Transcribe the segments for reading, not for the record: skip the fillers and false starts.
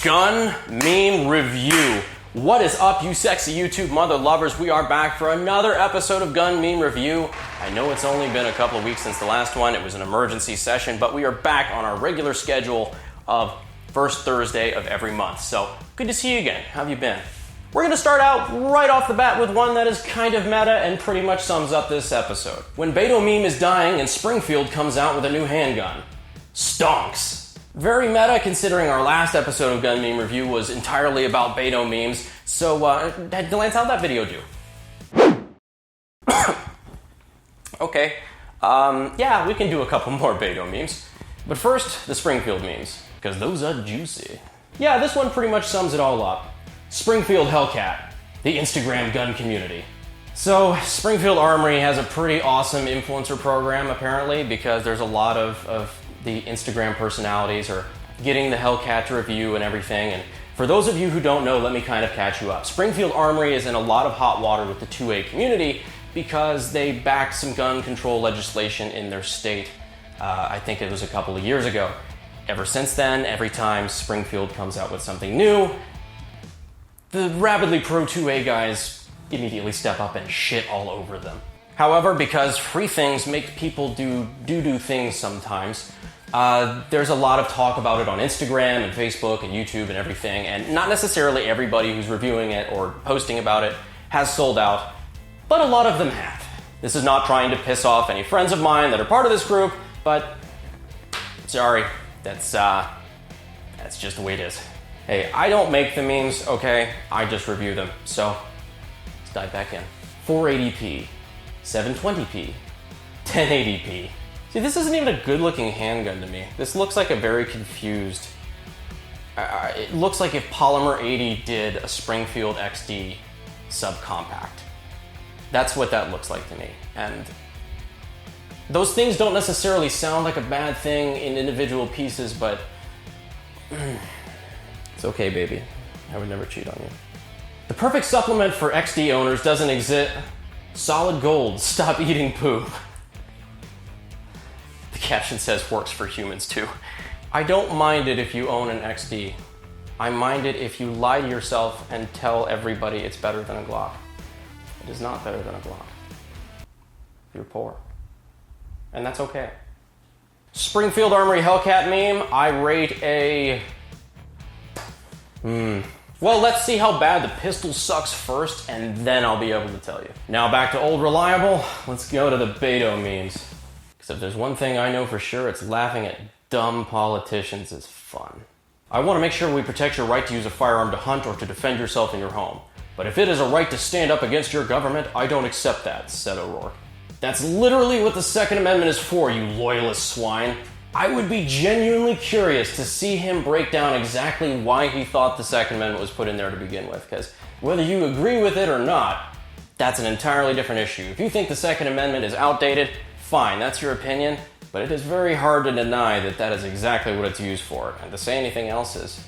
Gun Meme Review. What is up, you sexy YouTube mother lovers? We are back for another episode of Gun Meme Review. I know it's only been a couple of weeks since the last one. It was an emergency session, but we are back on our regular schedule of first Thursday of every month. So, good to see you again. How have you been? We're going to start out right off the bat with one that is kind of meta and pretty much sums up this episode. When Beto meme is dying and Springfield comes out with a new handgun. Stonks. Very meta, considering our last episode of Gun Meme Review was entirely about Beto memes. So, Lance, how'd that video do? Okay. Yeah, we can do a couple more Beto memes. But first, the Springfield memes, because those are juicy. Yeah, this one pretty much sums it all up. Springfield Hellcat, the Instagram gun community. So, Springfield Armory has a pretty awesome influencer program, apparently, because there's a lot of the Instagram personalities are getting the Hellcat to review and everything. And for those of you who don't know, let me kind of catch you up. Springfield Armory is in a lot of hot water with the 2A community because they backed some gun control legislation in their state. I think it was a couple of years ago. Ever since then, every time Springfield comes out with something new, the rabidly pro 2A guys immediately step up and shit all over them. However, because free things make people do things sometimes, there's a lot of talk about it on Instagram and Facebook and YouTube and everything, and not necessarily everybody who's reviewing it or posting about it has sold out, but a lot of them have. This is not trying to piss off any friends of mine that are part of this group, but sorry, that's just the way it is. Hey, I don't make the memes, okay? I just review them, so let's dive back in. 480p, 720p, 1080p. See, this isn't even a good-looking handgun to me. This looks like a very confused... it looks like if Polymer 80 did a Springfield XD subcompact. That's what that looks like to me. And those things don't necessarily sound like a bad thing in individual pieces, but... it's okay, baby. I would never cheat on you. The perfect supplement for XD owners doesn't exist. Solid gold, stop eating poop. The caption says works for humans too. I don't mind it if you own an XD. I mind it if you lie to yourself and tell everybody it's better than a Glock. It is not better than a Glock. You're poor. And that's okay. Springfield Armory Hellcat meme, I rate a... Well, let's see how bad the pistol sucks first, and then I'll be able to tell you. Now back to old reliable, let's go to the Beto memes. Because if there's one thing I know for sure, it's laughing at dumb politicians is fun. I want to make sure we protect your right to use a firearm to hunt or to defend yourself in your home. But if it is a right to stand up against your government, I don't accept that, said O'Rourke. That's literally what the Second Amendment is for, you loyalist swine. I would be genuinely curious to see him break down exactly why he thought the Second Amendment was put in there to begin with, because whether you agree with it or not, that's an entirely different issue. If you think the Second Amendment is outdated, fine, that's your opinion, but it is very hard to deny that that is exactly what it's used for, and to say anything else is...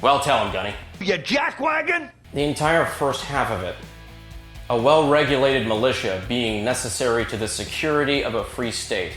Well, tell him, Gunny. You jackwagon? The entire first half of it. A well-regulated militia being necessary to the security of a free state.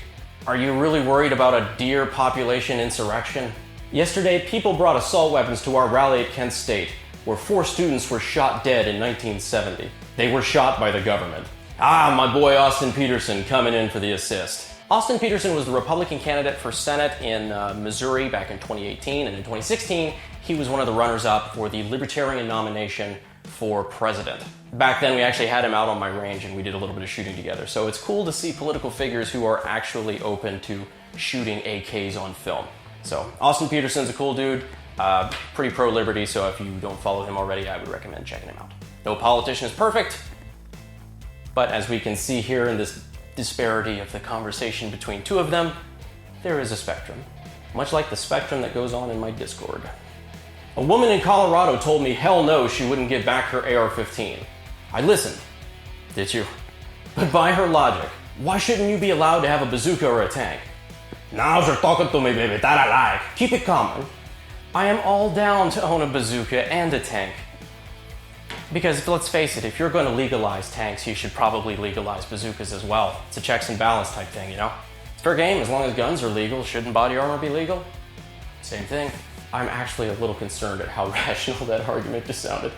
Are you really worried about a deer population insurrection? Yesterday, people brought assault weapons to our rally at Kent State, where 4 students were shot dead in 1970. They were shot by the government. Ah, my boy Austin Peterson coming in for the assist. Austin Peterson was the Republican candidate for Senate in Missouri back in 2018, and in 2016, he was one of the runners-up for the Libertarian nomination for president. Back then, we actually had him out on my range and we did a little bit of shooting together. So it's cool to see political figures who are actually open to shooting AKs on film. So Austin Peterson's a cool dude, pretty pro-liberty, so if you don't follow him already, I would recommend checking him out. No politician is perfect, but as we can see here in this disparity of the conversation between two of them, there is a spectrum. Much like the spectrum that goes on in my Discord. A woman in Colorado told me hell no she wouldn't give back her AR-15. I listened. Did you? But by her logic, why shouldn't you be allowed to have a bazooka or a tank? Now you're talking to me, baby, that I like. Keep it common. I am all down to own a bazooka and a tank. Because let's face it, if you're going to legalize tanks, you should probably legalize bazookas as well. It's a checks and balance type thing, you know? It's fair game, as long as guns are legal. Shouldn't body armor be legal? Same thing. I'm actually a little concerned at how rational that argument just sounded.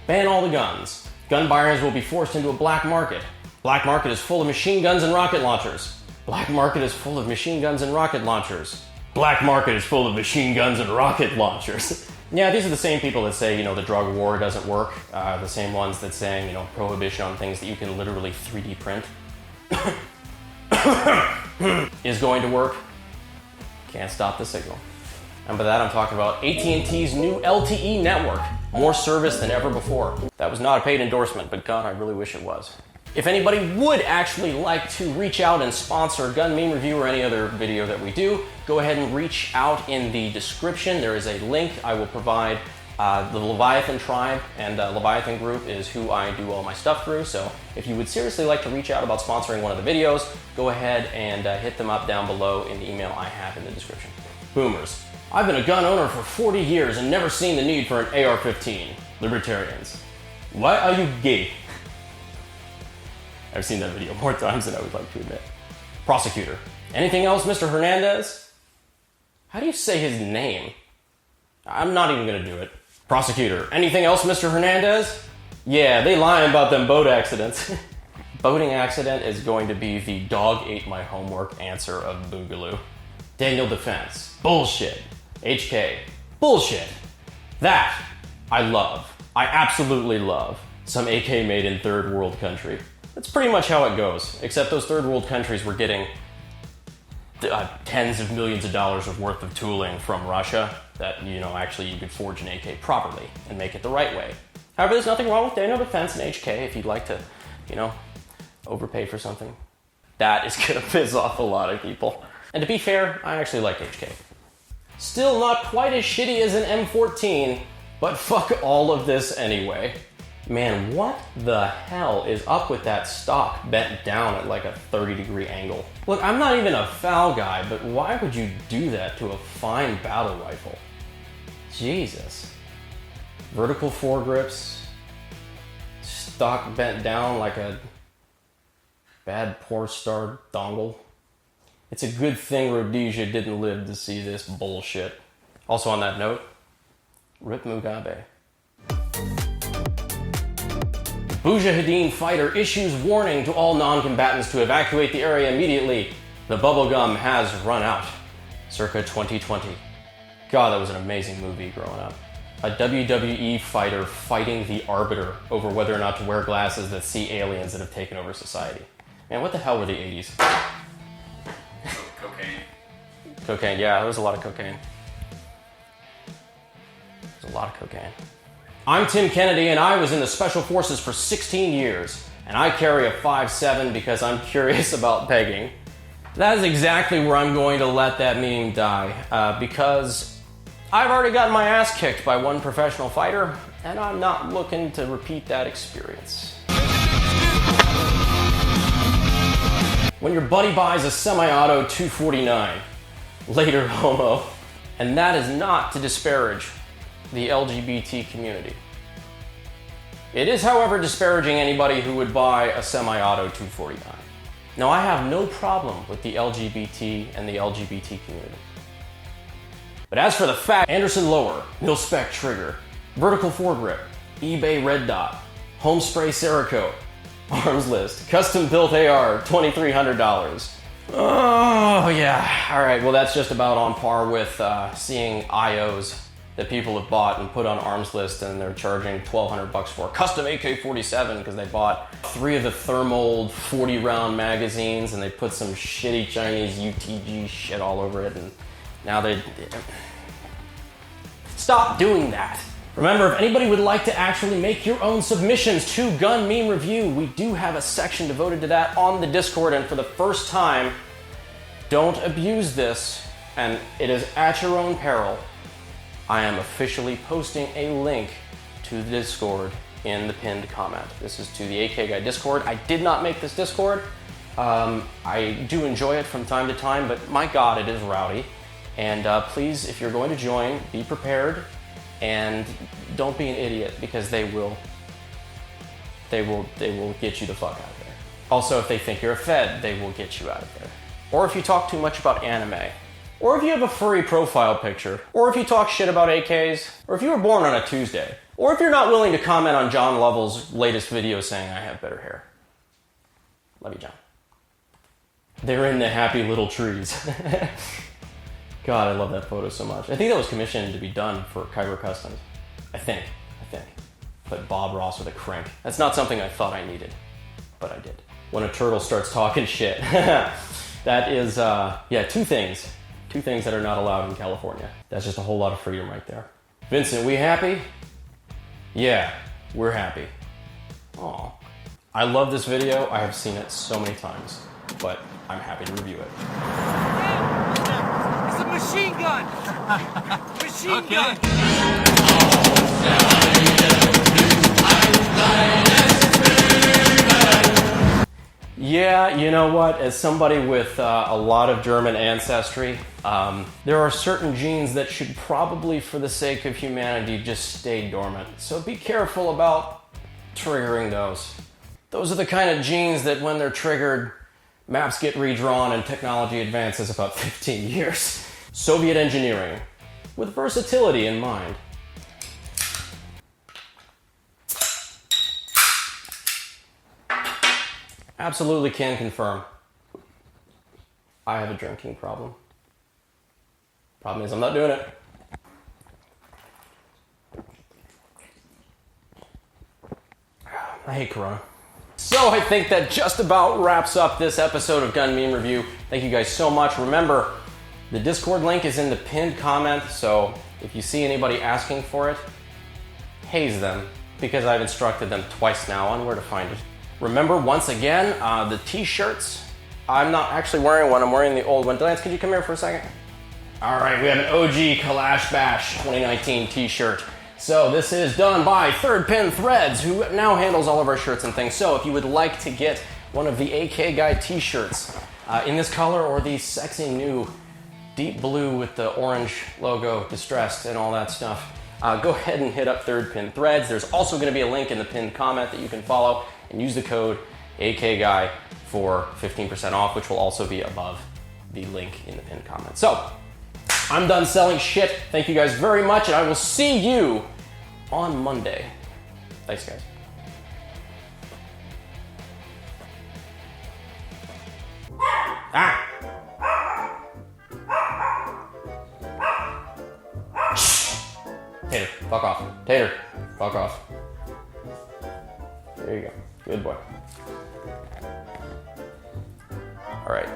Ban all the guns. Gun buyers will be forced into a black market. Black market is full of machine guns and rocket launchers. Black market is full of machine guns and rocket launchers. Black market is full of machine guns and rocket launchers. Yeah, these are the same people that say, the drug war doesn't work. The same ones that saying, prohibition on things that you can literally 3D print is going to work. Can't stop the signal. And by that I'm talking about AT&T's new LTE network. More service than ever before. That was not a paid endorsement, but God, I really wish it was. If anybody would actually like to reach out and sponsor a gun meme review or any other video that we do, go ahead and reach out in the description. There is a link I will provide. The Leviathan tribe and Leviathan group is who I do all my stuff through. So if you would seriously like to reach out about sponsoring one of the videos, go ahead and hit them up down below in the email I have in the description. Boomers. I've been a gun owner for 40 years and never seen the need for an AR-15. Libertarians. Why are you gay? I've seen that video more times than I would like to admit. Prosecutor. Anything else, Mr. Hernandez? How do you say his name? I'm not even gonna do it. Prosecutor. Anything else, Mr. Hernandez? Yeah, they lying about them boat accidents. Boating accident is going to be the dog ate my homework answer of Boogaloo. Daniel Defense. Bullshit. HK. Bullshit. That I love. I absolutely love some AK made in third world country. That's pretty much how it goes, except those third world countries were getting tens of millions of dollars worth of tooling from Russia that, actually you could forge an AK properly and make it the right way. However, there's nothing wrong with Daniel Defense and HK if you'd like to, overpay for something. That is gonna piss off a lot of people. And to be fair, I actually like HK. Still not quite as shitty as an M14, but fuck all of this anyway. Man, what the hell is up with that stock bent down at like a 30-degree angle? Look, I'm not even a FAL guy, but why would you do that to a fine battle rifle? Jesus. Vertical foregrips, stock bent down like a bad porn star dongle. It's a good thing Rhodesia didn't live to see this bullshit. Also on that note, Rip Mugabe. Mujahideen fighter issues warning to all non-combatants to evacuate the area immediately. The bubblegum has run out. Circa 2020. God, that was an amazing movie growing up. A WWE fighter fighting the Arbiter over whether or not to wear glasses that see aliens that have taken over society. Man, what the hell were the 80s? Cocaine, yeah, there was a lot of cocaine. There's a lot of cocaine. I'm Tim Kennedy, and I was in the Special Forces for 16 years, and I carry a 5.7 because I'm curious about pegging. That is exactly where I'm going to let that meme die, because I've already gotten my ass kicked by one professional fighter, and I'm not looking to repeat that experience. When your buddy buys a semi-auto 249, later homo, and that is not to disparage the LGBT community. It is, however, disparaging anybody who would buy a semi-auto 249. Now, I have no problem with the LGBT and the LGBT community. But as for the fact, Anderson lower, mil-spec trigger, vertical foregrip, eBay red dot, home spray Cerakote, arms list, custom built AR, $2,300. Oh yeah, all right, well that's just about on par with seeing IOs that people have bought and put on arms list and they're charging $1,200 for a custom AK-47 because they bought 3 of the thermold 40-round magazines and they put some shitty Chinese UTG shit all over it, and now they... Stop doing that. Remember, if anybody would like to actually make your own submissions to Gun Meme Review, we do have a section devoted to that on the Discord, and for the first time, don't abuse this, and it is at your own peril. I am officially posting a link to the Discord in the pinned comment. This is to the AK Guy Discord. I did not make this Discord. I do enjoy it from time to time, but my God, it is rowdy. And please, if you're going to join, be prepared and don't be an idiot, because they will get you the fuck out of there. Also, if they think you're a Fed, they will get you out of there. Or if you talk too much about anime, or if you have a furry profile picture, or if you talk shit about AKs, or if you were born on a Tuesday, or if you're not willing to comment on John Lovell's latest video saying I have better hair. Love you, John. They're in the happy little trees. God, I love that photo so much. I think that was commissioned to be done for Kyber Customs. I think. But Bob Ross with a crank. That's not something I thought I needed, but I did. When a turtle starts talking shit. That is, two things. Two things that are not allowed in California. That's just a whole lot of freedom right there. Vincent, we happy? Yeah, we're happy. Aw. I love this video. I have seen it so many times, but I'm happy to review it. It's a machine gun! Machine gun! Yeah, you know what? As somebody with a lot of German ancestry, there are certain genes that should probably, for the sake of humanity, just stay dormant. So be careful about triggering those. Those are the kind of genes that when they're triggered, maps get redrawn and technology advances about 15 years. Soviet engineering, with versatility in mind. Absolutely can confirm. I have a drinking problem. Problem is I'm not doing it. I hate Corona. So I think that just about wraps up this episode of Gun Meme Review. Thank you guys so much. Remember, the Discord link is in the pinned comment, so if you see anybody asking for it, haze them, because I've instructed them twice now on where to find it. Remember, once again, the t-shirts. I'm not actually wearing one, I'm wearing the old one. Lance, could you come here for a second? All right, we have an OG Kalash Bash 2019 t-shirt. So this is done by Third Pin Threads, who now handles all of our shirts and things. So if you would like to get one of the AK Guy t-shirts in this color or the sexy new deep blue with the orange logo, distressed and all that stuff, go ahead and hit up Third Pin Threads. There's also going to be a link in the pinned comment that you can follow and use the code AKGuy for 15% off, which will also be above the link in the pinned comment. So, I'm done selling shit. Thank you guys very much, and I will see you on Monday. Thanks, guys. Ah! Tater, fuck off. Tater, fuck off. There you go. Good boy. All right.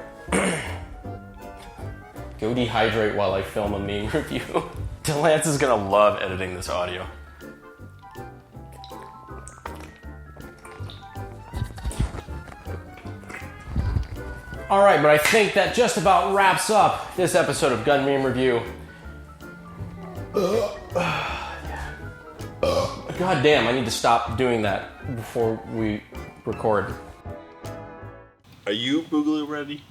Go dehydrate while I film a meme review. Lance is gonna love editing this audio. All right, but I think that just about wraps up this episode of Gun Meme Review. God damn, I need to stop doing that before we record. Are you Boogaloo ready?